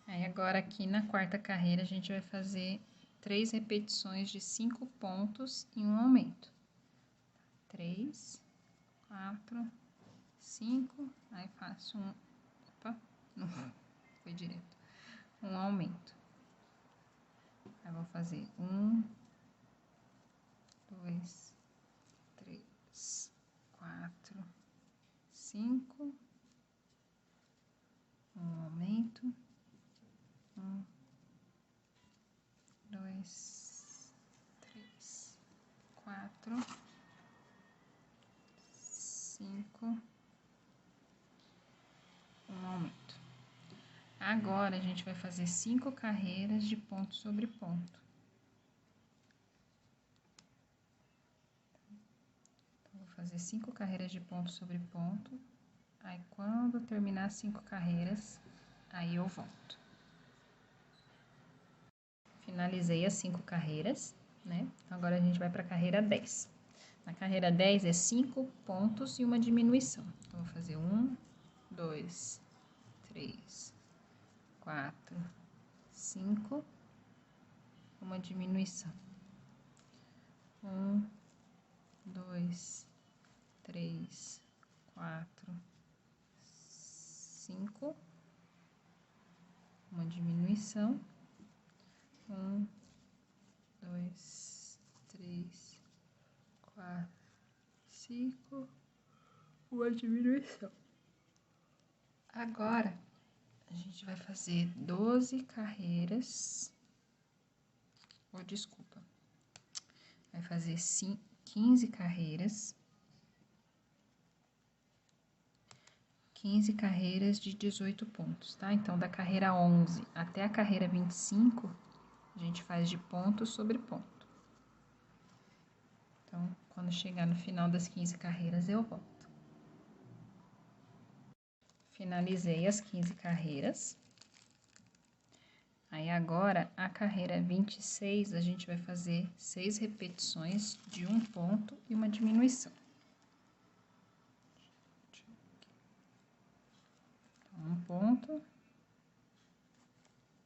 Aí, agora, aqui na quarta carreira, a gente vai fazer 3 repetições de 5 pontos e um aumento. 3, 4, 5, aí faço um... Opa, não foi direto. Um aumento. Aí, vou fazer 1, 2, 3, 4, 5, um aumento. 1, 2, 3, 4, 5, um aumento. Agora, a gente vai fazer 5 carreiras de ponto sobre ponto. Então, vou fazer 5 carreiras de ponto sobre ponto. Aí, quando terminar as 5 carreiras, aí eu volto. Finalizei as 5 carreiras, né? Então, agora a gente vai para a carreira 10. Na carreira 10 é 5 pontos e uma diminuição. Então, vou fazer 1, 2, 3, 4, 5, uma diminuição. 1, 2, 3, 4, 5, uma diminuição. 1, 2, 3, 4, 5, uma diminuição. Agora, a gente vai fazer 12 carreiras, ou desculpa, vai fazer 15 carreiras, 15 carreiras de 18 pontos, tá? Então, da carreira 11 até a carreira 25, a gente faz de ponto sobre ponto. Então, quando chegar no final das 15 carreiras, eu volto. Finalizei as 15 carreiras. Aí, agora, a carreira 26, a gente vai fazer 6 repetições de um ponto e uma diminuição. Então, um ponto,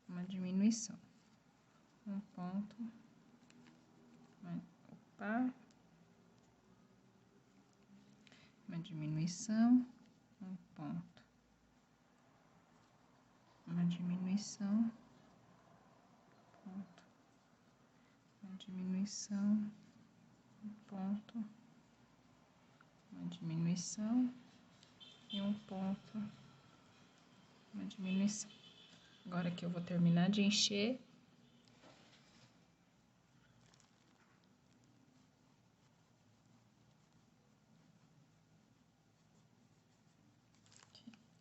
uma diminuição. Um ponto, uma diminuição, um ponto, uma diminuição, ponto, uma diminuição, um ponto, uma diminuição e um ponto, uma diminuição. Agora que eu vou terminar de encher,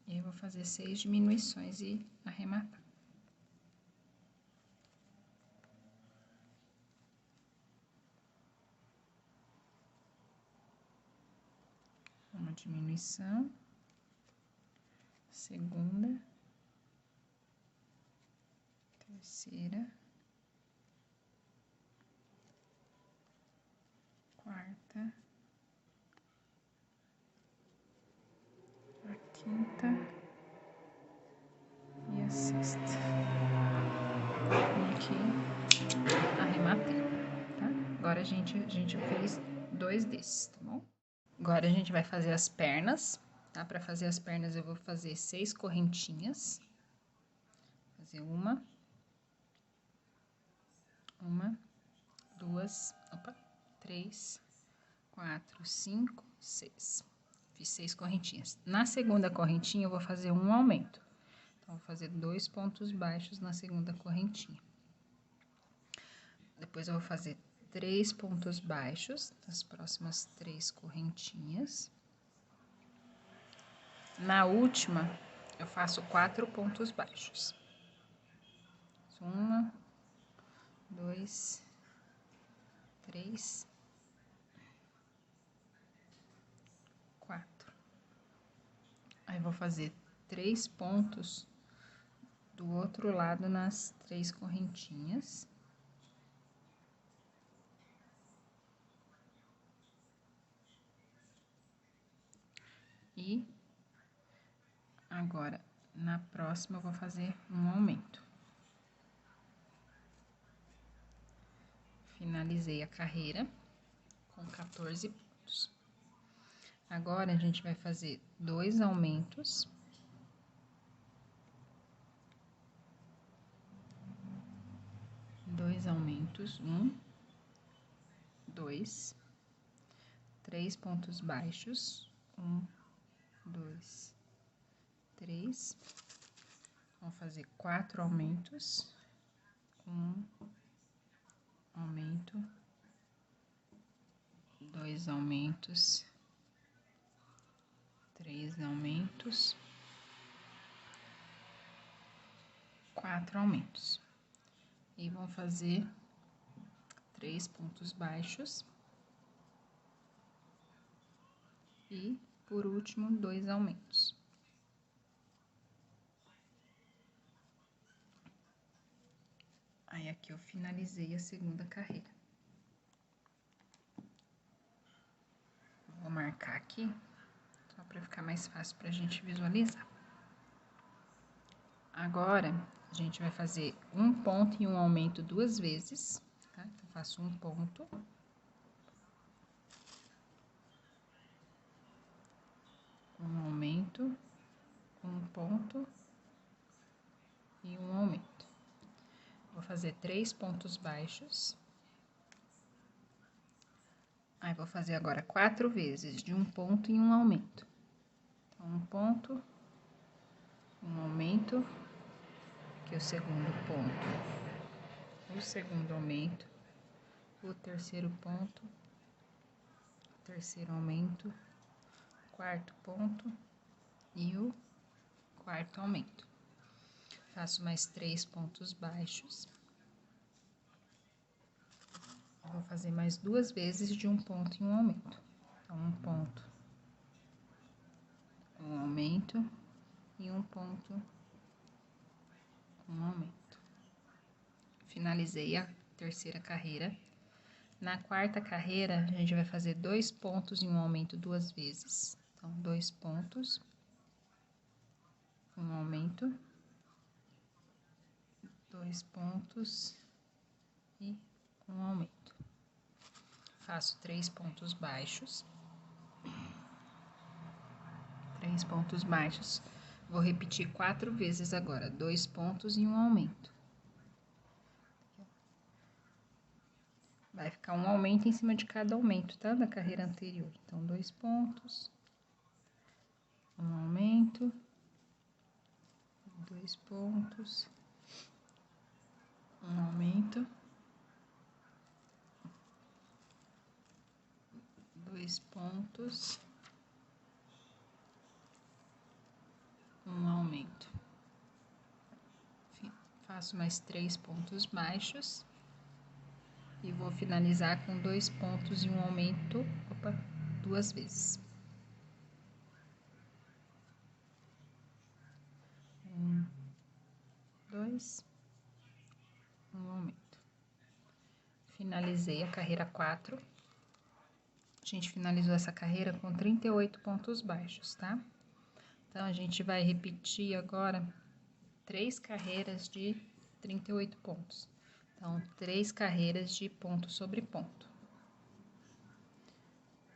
e eu vou fazer 6 diminuições e arrematar. Uma diminuição, segunda, terceira, quarta, a quinta e a sexta. Aqui, arrematei, tá? Agora a gente fez 2 desses, tá bom? Agora a gente vai fazer as pernas, tá? Para fazer as pernas eu vou fazer 6 correntinhas. Fazer uma, 2, 3, 4, 5, 6. Fiz 6 correntinhas. Na segunda correntinha eu vou fazer um aumento. Então, vou fazer 2 pontos baixos na segunda correntinha. Depois eu vou fazer 3 pontos baixos nas próximas 3 correntinhas. Na última, eu faço 4 pontos baixos. 1, 2, 3, 4. Aí, vou fazer 3 pontos do outro lado nas 3 correntinhas. E agora, na próxima, eu vou fazer um aumento. Finalizei a carreira com 14 pontos. Agora, a gente vai fazer 2 aumentos. Dois aumentos, 1, 2, 3 pontos baixos, 1, 2, 3. Vamos fazer 4 aumentos, 1 aumento, 2 aumentos, 3 aumentos, 4 aumentos. E vão fazer 3 pontos baixos. E, por último, 2 aumentos. Aí, aqui eu finalizei a segunda carreira. Vou marcar aqui, só para ficar mais fácil pra gente visualizar. Agora, a gente vai fazer um ponto e um aumento 2 vezes, tá? Então, faço um ponto. Um aumento, um ponto e um aumento. Vou fazer 3 pontos baixos. Aí, vou fazer agora 4 vezes de um ponto e um aumento. Então, um ponto, um aumento, que é o segundo ponto, o segundo aumento, o terceiro ponto, o terceiro aumento, quarto ponto e o quarto aumento. Faço mais 3 pontos baixos. Vou fazer mais 2 vezes de um ponto e um aumento. Então, um ponto, um aumento e um ponto, um aumento. Finalizei a terceira carreira. Na quarta carreira, a gente vai fazer 2 pontos e um aumento 2 vezes. Então, 2 pontos, um aumento, 2 pontos e um aumento. Faço 3 pontos baixos. 3 pontos baixos. Vou repetir 4 vezes agora, 2 pontos e um aumento. Vai ficar um aumento em cima de cada aumento, tá? Da carreira anterior. Então, 2 pontos, um aumento, 2 pontos, um aumento, 2 pontos, um aumento. Faço mais 3 pontos baixos e vou finalizar com 2 pontos e um aumento, 2 vezes. 1, 2, um aumento. Finalizei a carreira 4. A gente finalizou essa carreira com 38 pontos baixos, tá? Então, a gente vai repetir agora 3 carreiras de 38 pontos. Então, 3 carreiras de ponto sobre ponto.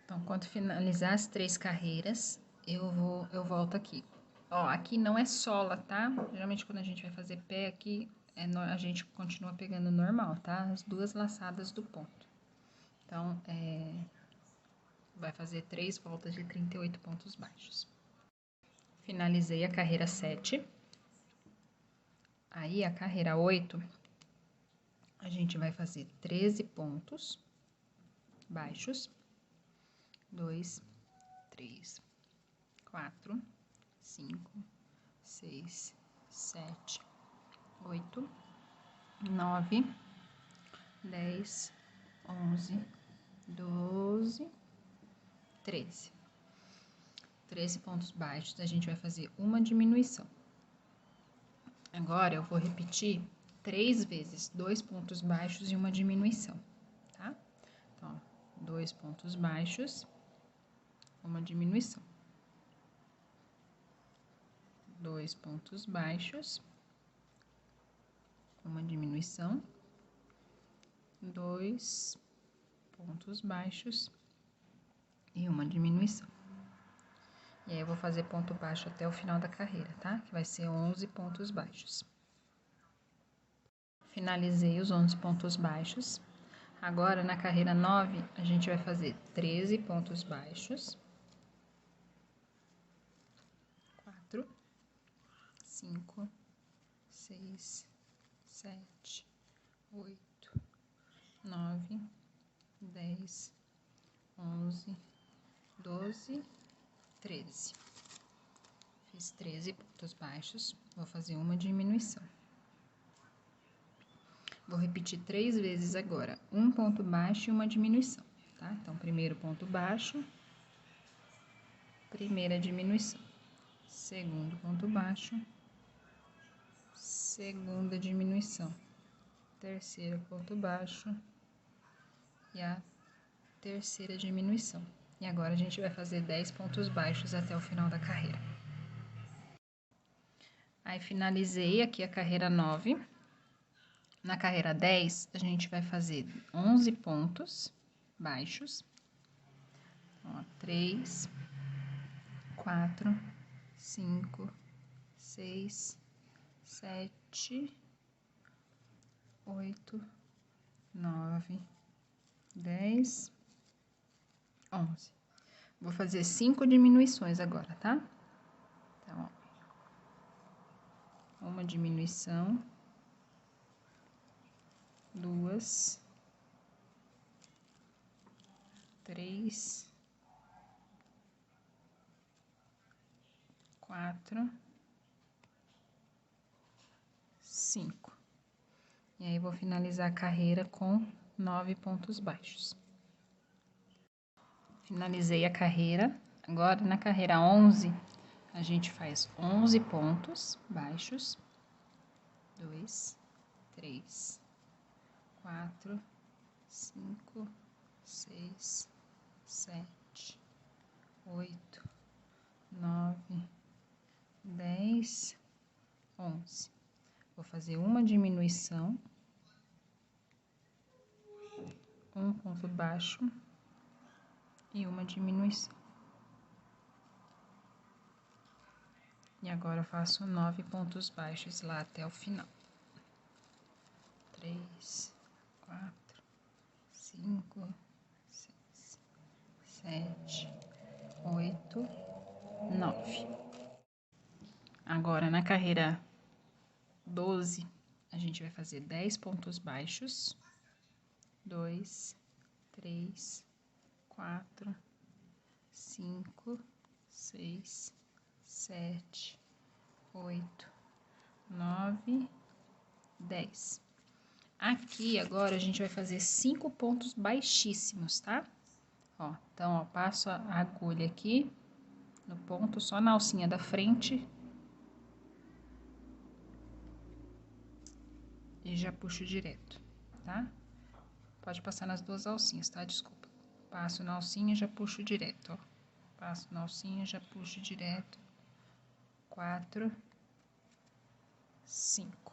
Então, quando finalizar as 3 carreiras, eu volto aqui. Ó, aqui não é sola, tá? Geralmente, quando a gente vai fazer pé aqui, a gente continua pegando normal, tá? As 2 laçadas do ponto. Então, vai fazer 3 voltas de 38 pontos baixos. Finalizei a carreira 7. Aí, a carreira 8, a gente vai fazer 13 pontos baixos. 2, 3, 4, 5, 6, 7, 8, 9, 10, 11, 12, 13. 13 pontos baixos, a gente vai fazer uma diminuição. Agora, eu vou repetir 3 vezes 2 pontos baixos e uma diminuição, tá? Então, 2 pontos baixos, uma diminuição. 2 pontos baixos, uma diminuição. 2 pontos baixos e uma diminuição. E aí, eu vou fazer ponto baixo até o final da carreira, tá? Que vai ser 11 pontos baixos. Finalizei os 11 pontos baixos. Agora, na carreira 9, a gente vai fazer 13 pontos baixos. 4, 5, 6, 7, 8, 9, 10, 11, 12, 13. Fiz 13 pontos baixos, vou fazer uma diminuição. Vou repetir 3 vezes agora, um ponto baixo e uma diminuição, tá? Então, primeiro ponto baixo, primeira diminuição, segundo ponto baixo, segunda diminuição, terceiro ponto baixo e a terceira diminuição. E agora a gente vai fazer 10 pontos baixos até o final da carreira. Aí, finalizei aqui a carreira 9. Na carreira 10, a gente vai fazer 11 pontos baixos. Ó, 3, 4, 5, 6, 7, 8, 9, 10, 11. Vou fazer 5 diminuições agora, tá? Então, ó, uma diminuição, 2, 3, 4, 5. E aí, vou finalizar a carreira com 9 pontos baixos. Finalizei a carreira. Agora, na carreira 11, a gente faz 11 pontos baixos. 2, 3, 4, 5, 6, 7, 8, 9, 10, 11. Vou fazer uma diminuição, um ponto baixo e uma diminuição. E agora eu faço 9 pontos baixos lá até o final. 3, 4, 5, 6, 7, 8, 9. Agora, na carreira 12, a gente vai fazer 10 pontos baixos. 2, 3, 4, 5, 6, 7, 8, 9, 10. Aqui, agora, a gente vai fazer 5 pontos baixíssimos, tá? Ó, então, ó, passo a agulha aqui no ponto, só na alcinha da frente. E já puxo direto, tá? Pode passar nas duas alcinhas, tá? Desculpa. Passo na alcinha e já puxo direto, ó. Passo na alcinha e já puxo direto. 4, 5.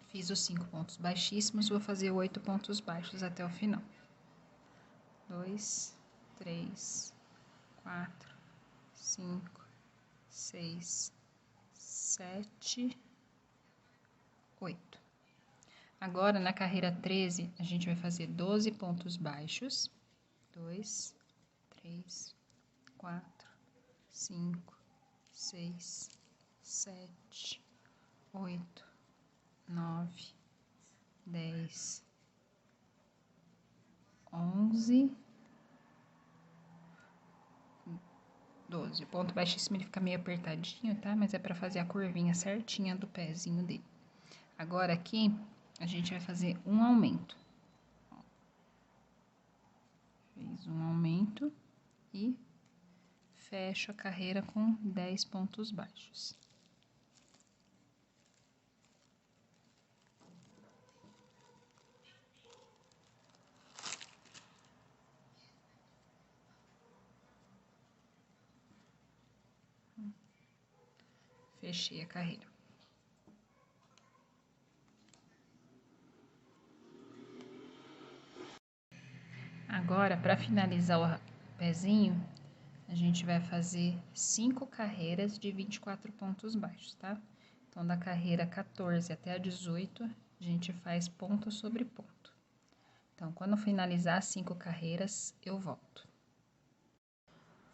Fiz os 5 pontos baixíssimos, vou fazer 8 pontos baixos até o final. 2, 3, 4, 5, 6, 7, 8. Agora, na carreira 13, a gente vai fazer 12 pontos baixos. 2, 3, 4, 5, 6, 7, 8, 9, 10, 11, 12. O ponto baixíssimo ele fica meio apertadinho, tá? Mas é pra fazer a curvinha certinha do pezinho dele. Agora, aqui, a gente vai fazer um aumento. Fiz um aumento e fecho a carreira com 10 pontos baixos. Fechei a carreira. Agora, para finalizar o pezinho, a gente vai fazer 5 carreiras de 24 pontos baixos, tá? Então, da carreira 14 até a 18, a gente faz ponto sobre ponto. Então, quando finalizar as 5 carreiras, eu volto.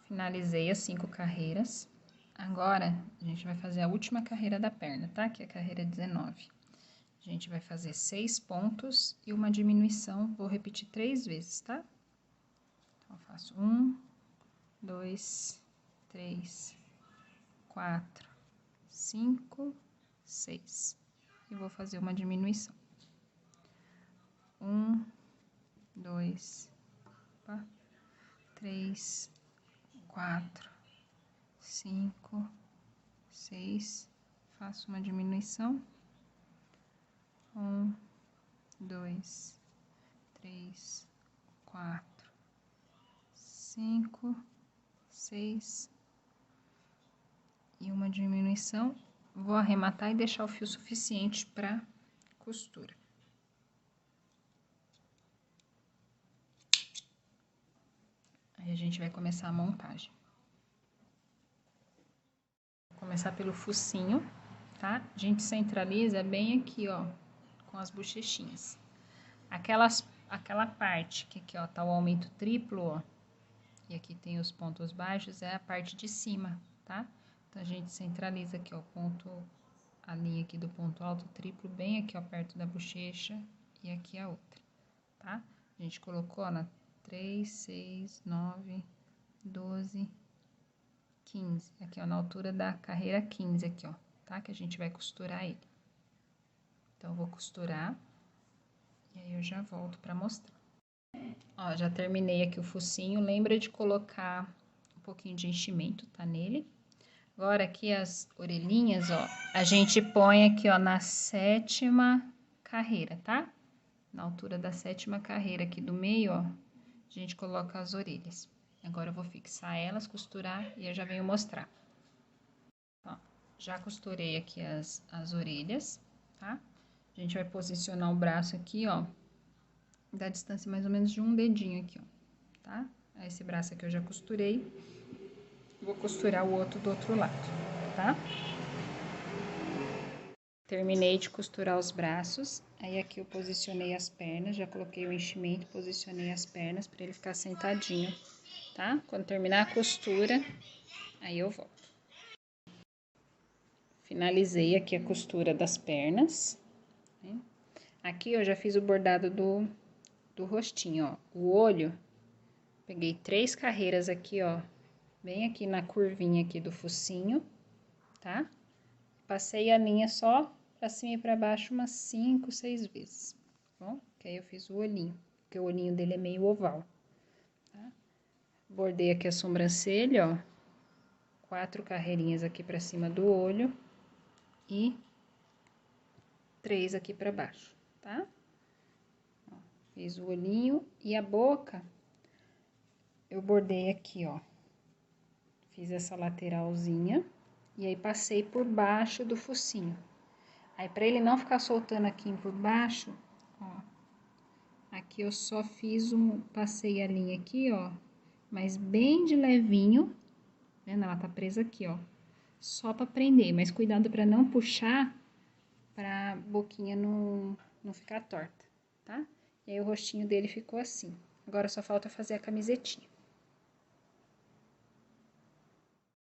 Finalizei as 5 carreiras. Agora, a gente vai fazer a última carreira da perna, tá? Que é a carreira 19. A gente vai fazer 6 pontos e uma diminuição, vou repetir 3 vezes, tá? Então, eu faço 1, 2, 3, 4, 5, 6. E vou fazer uma diminuição. 1, 2, 3, 4, 5, 6, faço uma diminuição. 1, 2, 3, 4, 5, 6 e uma diminuição. Vou arrematar e deixar o fio suficiente para costura. Aí a gente vai começar a montagem. Vou começar pelo focinho, tá? A gente centraliza bem aqui, ó, com as bochechinhas. Aquela parte que aqui, ó, tá o aumento triplo, ó, e aqui tem os pontos baixos, é a parte de cima, tá? Então, a gente centraliza aqui, ó, a linha aqui do ponto alto triplo, bem aqui, ó, perto da bochecha, e aqui a outra, tá? A gente colocou, ó, na 3, 6, 9, 12, 15, aqui, ó, na altura da carreira 15 aqui, ó, tá? Que a gente vai costurar ele. Então, eu vou costurar, e aí eu já volto pra mostrar. Ó, já terminei aqui o focinho, lembra de colocar um pouquinho de enchimento, tá, nele. Agora, aqui as orelhinhas, ó, a gente põe aqui, ó, na 7ª carreira, tá? Na altura da 7ª carreira aqui do meio, ó, a gente coloca as orelhas. Agora, eu vou fixar elas, costurar e eu já venho mostrar. Ó, já costurei aqui as orelhas, tá? A gente vai posicionar o braço aqui, ó, da distância mais ou menos de um dedinho aqui, ó, tá? Esse braço aqui eu já costurei. Vou costurar o outro do outro lado, tá? Terminei de costurar os braços. Aí, aqui eu posicionei as pernas, já coloquei o enchimento, posicionei as pernas pra ele ficar sentadinho, tá? Quando terminar a costura, aí eu volto. Finalizei aqui a costura das pernas, né? Aqui eu já fiz o bordado do rostinho, ó. O olho, peguei 3 carreiras aqui, ó, bem aqui na curvinha aqui do focinho, tá? Passei a linha só pra cima e pra baixo umas 5, 6 vezes, tá bom? Que aí eu fiz o olhinho, porque o olhinho dele é meio oval, tá? Bordei aqui a sobrancelha, ó, 4 carreirinhas aqui pra cima do olho e 3 aqui pra baixo, tá? Ó, fiz o olhinho e a boca, eu bordei aqui, ó, fiz essa lateralzinha e aí passei por baixo do focinho. Aí, pra ele não ficar soltando aqui por baixo, ó, aqui eu só fiz passei a linha aqui, ó, mas bem de levinho, vendo? Ela tá presa aqui, ó, só pra prender, mas cuidado pra não puxar, pra boquinha não ficar torta, tá? E aí, o rostinho dele ficou assim. Agora, só falta fazer a camisetinha.